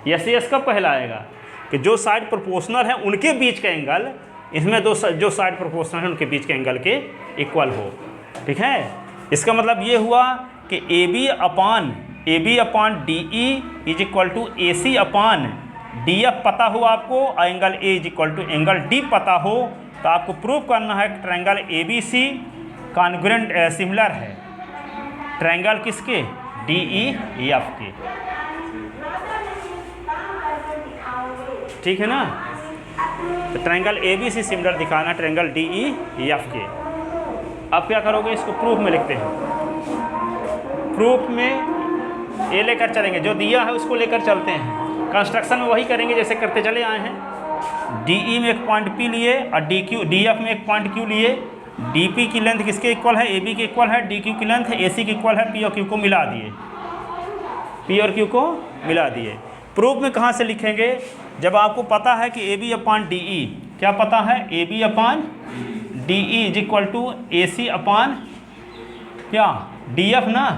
यस कब कहलाएगा कि जो साइड प्रोपोर्शनल है उनके बीच का एंगल इसमें जो साइड प्रोपोर्शनल है उनके बीच के एंगल के इक्वल हो, ठीक है। इसका मतलब ये हुआ कि A B upon D E is equal to A C upon D F पता हो आपको, और angle A is equal to angle D पता हो, तो आपको प्रूव करना है कि triangle A B C congruent similar है ट्रायंगल किसके, डी ई एफ के, ठीक है ना। तो triangle A B C similar दिखाना ट्रायंगल डी ई एफ के। अब क्या करोगे, इसको प्रूफ में लिखते हैं। प्रूफ में ये लेकर चलेंगे, जो दिया है उसको लेकर चलते हैं। कंस्ट्रक्शन में वही करेंगे जैसे करते चले आए हैं। डी ई में एक पॉइंट पी लिए और डी क्यू डी एफ में एक पॉइंट क्यू लिए। डी पी की लेंथ किसके इक्वल है, ए बी के इक्वल है। डी क्यू की लेंथ ए सी की इक्वल है। पी और क्यू को मिला दिए, पी और क्यू को मिला दिए। प्रूफ में कहाँ से लिखेंगे, जब आपको पता है कि A B upon D E, क्या पता है, a B upon D E is equal to A C upon क्या, डी एफ ना।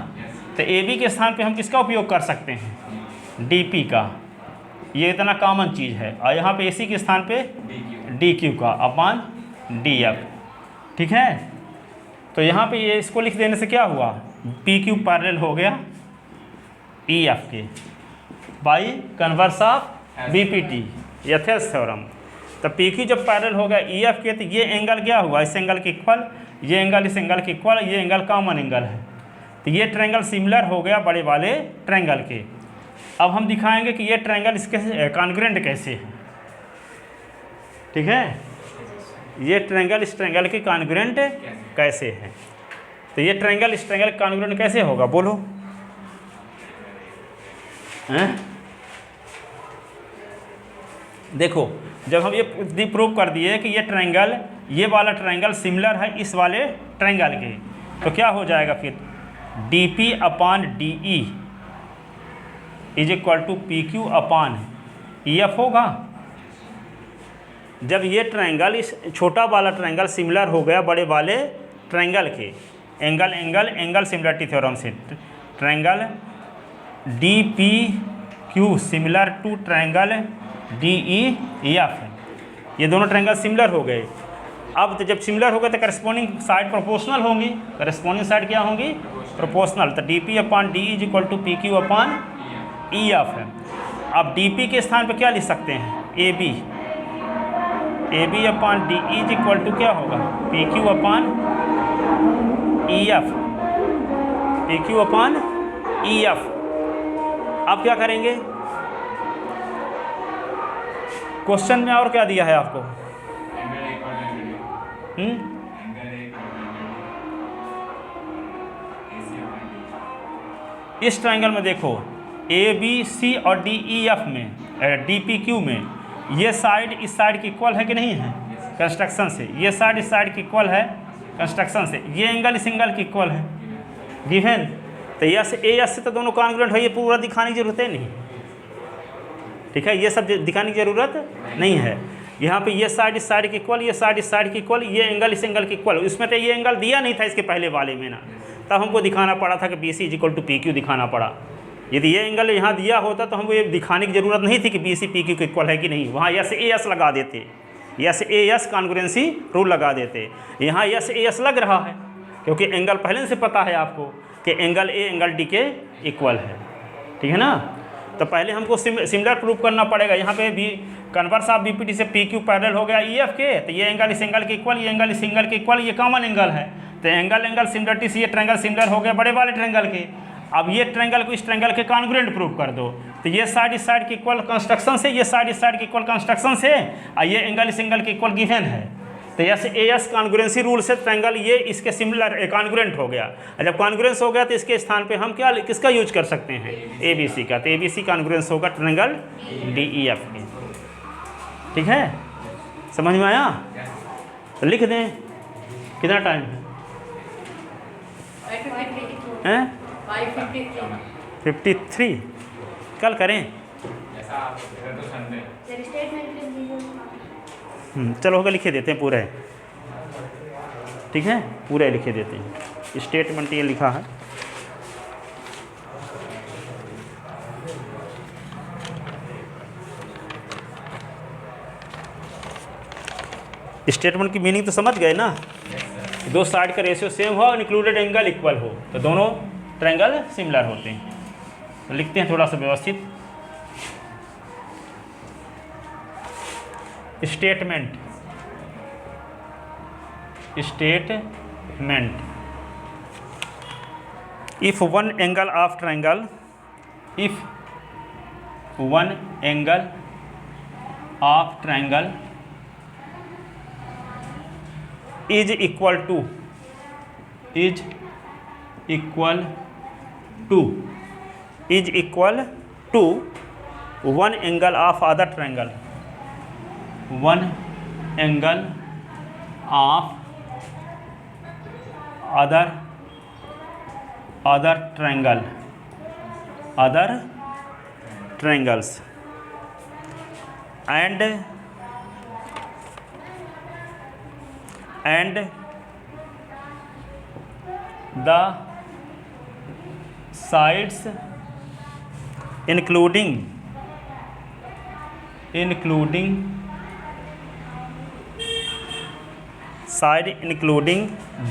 तो ए बी के स्थान पे हम किसका उपयोग कर सकते हैं, डी पी का, ये इतना कॉमन चीज़ है। और यहाँ पे ए सी के स्थान पे डी क्यू का अपान डी एफ, ठीक है। तो यहाँ पे ये इसको लिख देने से क्या हुआ, पी क्यू पैरेलल हो गया ई एफ के by converse of B P t, Thales theorem. तो पी क्यू जब पैरेलल हो गया ई एफ के, तो ये एंगल क्या हुआ, इस एंगल के इक्वल, ये एंगल इस एंगल के इक्वल, ये एंगल कॉमन एंगल है। तो ये ट्रायंगल सिमिलर हो गया बड़े वाले ट्रायंगल के। अब हम दिखाएंगे कि ये ट्रायंगल इसके कॉन्ग्रुएंट कैसे है, ठीक है। ये ट्रायंगल इस ट्रायंगल के कॉन्ग्रुएंट कैसे है। तो ये ट्रायंगल इस ट्रायंगल का कॉन्ग्रुएंट कैसे होगा, बोलो हैं? देखो, जब हम ये प्रूव कर दिए कि ये ट्रायंगल, ये वाला ट्रायंगल सिमिलर है इस वाले ट्रायंगल के, तो क्या हो जाएगा फिर, D P upon D E is equal to P Q upon E F होगा। जब ये ट्रायंगल इस छोटा वाला ट्रायंगल सिमिलर हो गया बड़े वाले ट्रायंगल के, एंगल सिमिलरिटी थ्योरम से, triangle D P Q similar to triangle D E F, ये दोनों ट्रायंगल सिमिलर हो गए। अब तो जब सिमिलर हो गए तो करस्पॉन्डिंग साइड प्रोपोर्शनल होंगी। करस्पॉन्डिंग साइड क्या होंगी, प्रोपोर्शनल। तो D P upon D is equal to P Q upon E F है। अब डी पी के स्थान पे क्या लिख सकते हैं, A B upon D is equal to क्या होगा, P Q upon E F, P Q upon E F. अब क्या करेंगे, क्वेश्चन में और क्या दिया है आपको, इस ट्रायंगल में देखो ए बी सी और डी ई एफ में, डी पी क्यू में, ये साइड इस साइड की इक्वल है कि नहीं है कंस्ट्रक्शन से, ये साइड इस साइड की इक्वल है कंस्ट्रक्शन से, ये एंगल इस एंगल की इक्वल है गिवन। तो यस ए यस से तो दोनों कॉन्ग्रुएंट है, ये पूरा दिखाने की जरूरत है नहीं, ठीक है। ये सब दिखाने की ज़रूरत नहीं है। यहाँ पे ये साइड इस साइड की इक्वल, ये साइड इस साइड की इक्वल, ये एंगल इस एंगल की इक्वल। इसमें तो ये एंगल दिया नहीं था इसके पहले वाले में ना, तब हमको दिखाना पड़ा था कि B C is equal to P Q दिखाना पड़ा। यदि ये एंगल यहाँ दिया होता तो हमको ये दिखाने की ज़रूरत नहीं थी कि बी सी पी क्यू के इक्वल है कि नहीं। वहाँ यस ए एस लगा देते, yes A S congruency rule लगा देते। यहाँ यस ए एस लग रहा है क्योंकि एंगल पहले से पता है आपको कि एंगल ए एंगल डी के इक्वल है, ठीक है ना। तो पहले हमको सिमिलर प्रूव करना पड़ेगा। यहाँ पे भी converse of B P T से पी क्यू पैरेलल हो गया ई एफ के, तो ये एंगल इस एंगल के इक्वल, ये एंगल इस एंगल के इक्वल, ये कॉमन एंगल है। तो एंगल सिमिलरिटी से ये ट्रायंगल सिमिलर हो गया बड़े वाले ट्रायंगल के। अब ये ट्रायंगल को इस ट्रायंगल के कॉन्ग्रुएंट प्रूव कर दो, तो ये साइड इस साइड की इक्वल कंस्ट्रक्शन से, ये साइड इस साइड की इक्वल कंस्ट्रक्शन से, और ये एंगल इस एंगल की इक्वल गिवन है। तो yes A S congruency rule से ट्रायंगल ये इसके सिमिलर कॉन्ग्रुएंट हो गया। और जब कॉन्ग्रुएंस हो गया तो इसके स्थान पे हम क्या किसका यूज कर सकते हैं, ए बी सी का। तो ए बी सी कॉन्ग्रुएंस होगा ट्रायंगल डी ई एफ के। ठीक है, समझ में आया? तो लिख दें, कितना टाइम है? 53। कल करें, सर स्टेटमेंट लिख दीजिए। चलो होगा, लिखे देते हैं पूरा है। ठीक है, पूरा लिखे देते हैं। स्टेटमेंट ये लिखा है, स्टेटमेंट की मीनिंग तो समझ गए ना? दो साइड का रेशियो सेम हो और इंक्लूडेड एंगल इक्वल हो तो दोनों ट्रायंगल सिमिलर होते हैं। तो लिखते हैं थोड़ा सा व्यवस्थित। Statement, statement if one angle of triangle, if one angle of triangle is equal to is equal to one angle of other triangle, one angle of other triangle, other triangles, and the sides including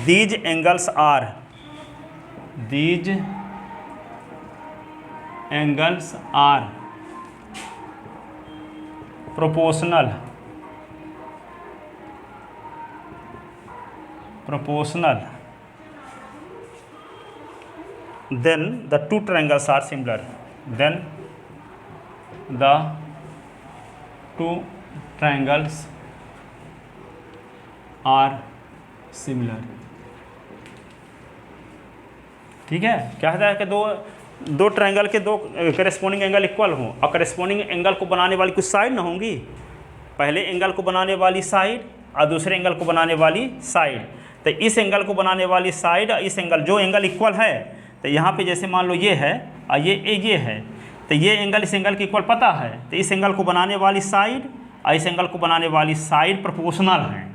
these angles are proportional then the two triangles are similar, then the two triangles are similar। ठीक है, क्या है कि दो triangle के दो corresponding angle equal हों और करेस्पॉन्डिंग एंगल को बनाने वाली कुछ साइड ना होंगी, पहले एंगल को बनाने वाली साइड और दूसरे एंगल को बनाने वाली साइड। तो इस एंगल को बनाने वाली साइड और इस एंगल, जो एंगल इक्वल है, तो यहाँ पे जैसे मान लो ये है और ये है, तो ये एंगल इस एंगल के इक्वल पता है, तो इस एंगल को बनाने वाली साइड और इस एंगल को बनाने वाली साइड प्रोपोर्शनल है।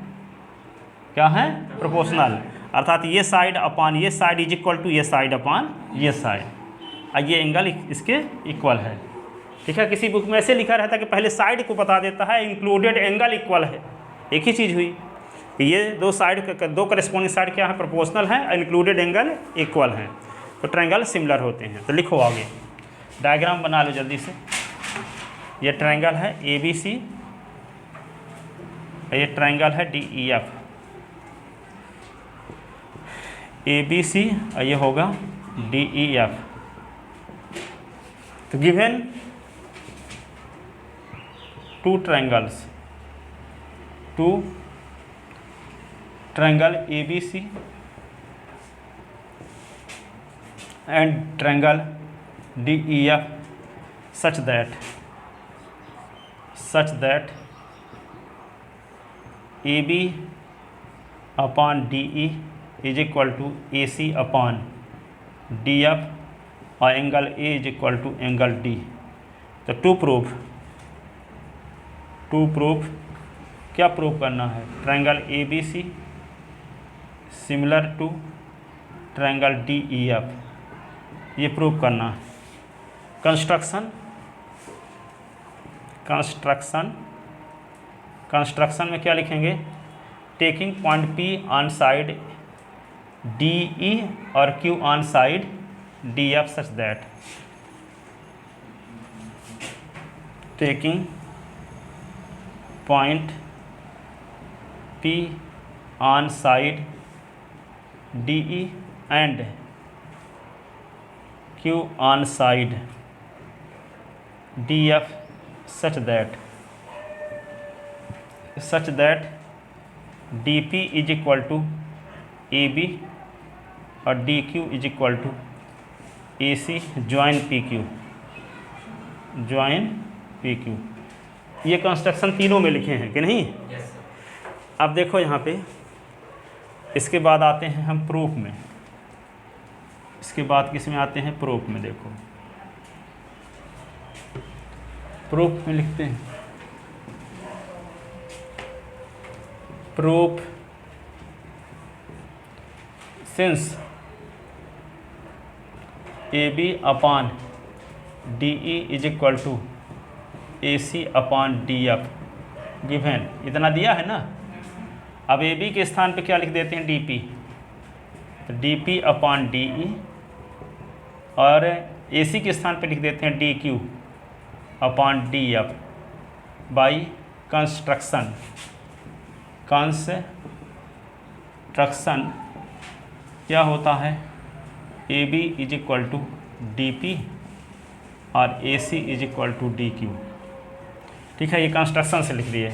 क्या है? प्रोपोर्शनल, अर्थात ये साइड अपान ये साइड इज इक्वल टू ये साइड अपान ये साइड, और ये एंगल इसके इक्वल है। ठीक है, किसी बुक में ऐसे लिखा रहता है कि पहले साइड को बता देता है, इंक्लूडेड एंगल इक्वल है। एक ही चीज़ हुई कि ये दो साइड, दो करेस्पॉन्डिंग साइड क्या है, प्रोपोर्शनल है, इंक्लूडेड एंगल इक्वल है, तो ट्रायंगल सिमिलर होते हैं। तो लिखो आगे, डायग्राम बना लो जल्दी से। ये ट्रायंगल है ए बी सी, ये ट्रायंगल है D E F, A B C और ये होगा डी ई एफ। तो given two triangles, two triangle A B C and triangle DEF such that AB upon DE is equal to AC upon DF और angle A is equal to angle D। तो to proof क्या proof करना है? Triangle ABC similar to triangle DEF, ये prove करना है। Construction में क्या लिखेंगे? Taking point P on side DE और Q on side DF such that, taking point P on side DE and Q on side DF such that DP is equal to AB और DQ is equal to AC join PQ। ये construction तीनों में लिखे हैं कि नहीं? Yes, sir. अब देखो यहाँ पे, इसके बाद आते हैं हम प्रूफ में। इसके बाद किस में आते हैं? प्रूफ में। देखो प्रूफ में लिखते हैं, proof since AB upon DE is equal to AC upon DF given, इतना दिया है ना। अब AB के स्थान पे क्या लिख देते हैं? DP, तो DP अपॉन DE, और AC के स्थान पे लिख देते हैं DQ upon DF by construction क्या होता है? AB is equal to DP और AC is equal to DQ। ठीक है, ये कंस्ट्रक्शन से लिख दिए।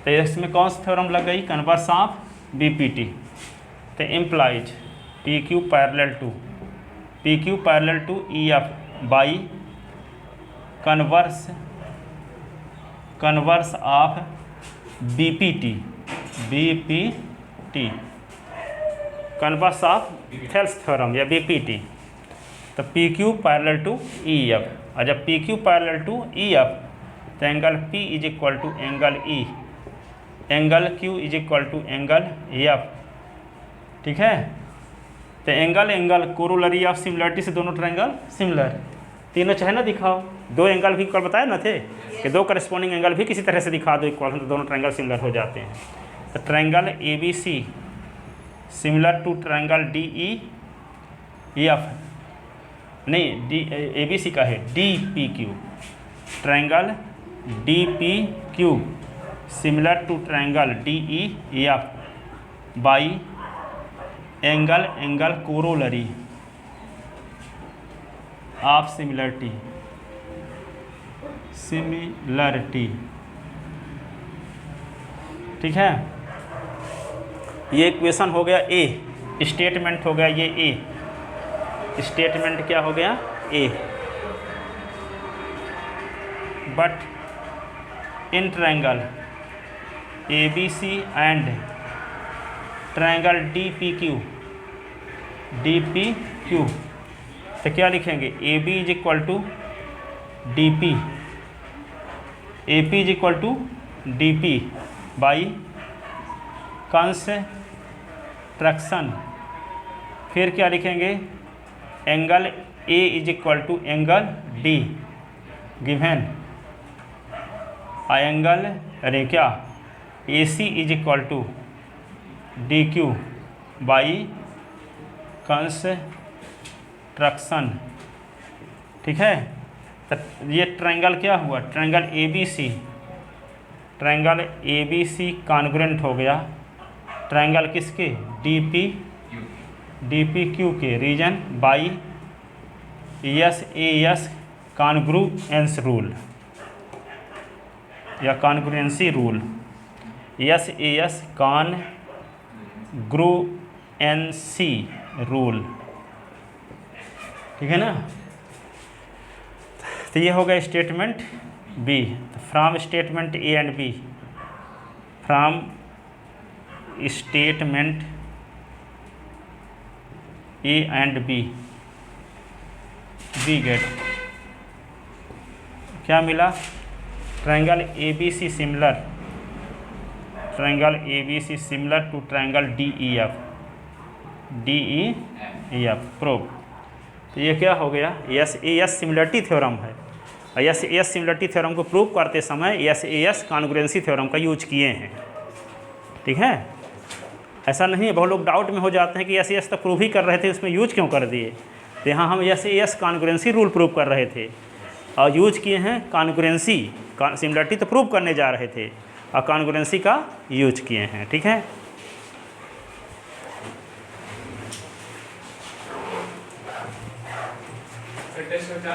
तो इसमें कौन सी थ्योरम लग गई? Converse of BPT। तो implies PQ parallel to EF by converse of BPT converse of Thales theorem या BPT। तो PQ पैरेलल टू EF, और जब PQ पैरेलल टू EF तो angle P is equal to angle E, angle Q is equal to angle F। ठीक है, तो angle corollary of similarity से दोनों ट्रायंगल सिमिलर, तीनों चाहे ना दिखाओ, दो एंगल भी कल बताए ना थे कि दो करस्पॉन्डिंग एंगल भी किसी तरह से दिखा दो इक्वल, तो दोनों ट्रायंगल सिमिलर हो जाते हैं। तो triangle ABC similar to triangle DEF, नहीं ABC का है DPQ, triangle DPQ similar to triangle DEF by angle corollary of similarity ठीक है, ये इक्वेशन हो गया A, स्टेटमेंट हो गया ये A, स्टेटमेंट क्या हो गया? A। But in triangle ABC and triangle DPQ तो क्या लिखेंगे? AB is equal to DP, AP is equal to DP by construction, फिर क्या लिखेंगे? Angle A is equal to angle D given, angle अरे क्या AC is equal to DQ by construction. ठीक है, तो ये ट्रायंगल क्या हुआ? ट्रायंगल ABC कॉन्ग्रुएंट हो गया ट्रायंगल किसके? DPQ के reason by SAS congruence rule या congruency rule, SAS congruency rule. ठीक है ना, तो ये हो गया स्टेटमेंट B। तो from statement A and B, from statement A and B get क्या मिला? Triangle ABC similar to triangle DEF proof. तो ये क्या हो गया? SAS सिमिलरिटी थ्योरम है, और SAS सिमिलरिटी थ्योरम को प्रूव करते समय SAS कॉन्ग्रुएंसी थ्योरम का यूज किए हैं। ठीक है, ऐसा नहीं है, बहुत लोग डाउट में हो जाते हैं कि SAS तो प्रूव ही कर रहे थे, उसमें यूज क्यों कर दिए? तो यहाँ हम SAS कॉन्ग्रुएंसी रूल प्रूव कर रहे थे और यूज किए हैं कॉन्ग्रुएंसी, सिमिलरिटी तो प्रूव करने जा रहे थे और कॉन्ग्रुएंसी का यूज किए हैं। ठीक है, टेस्ट का क्या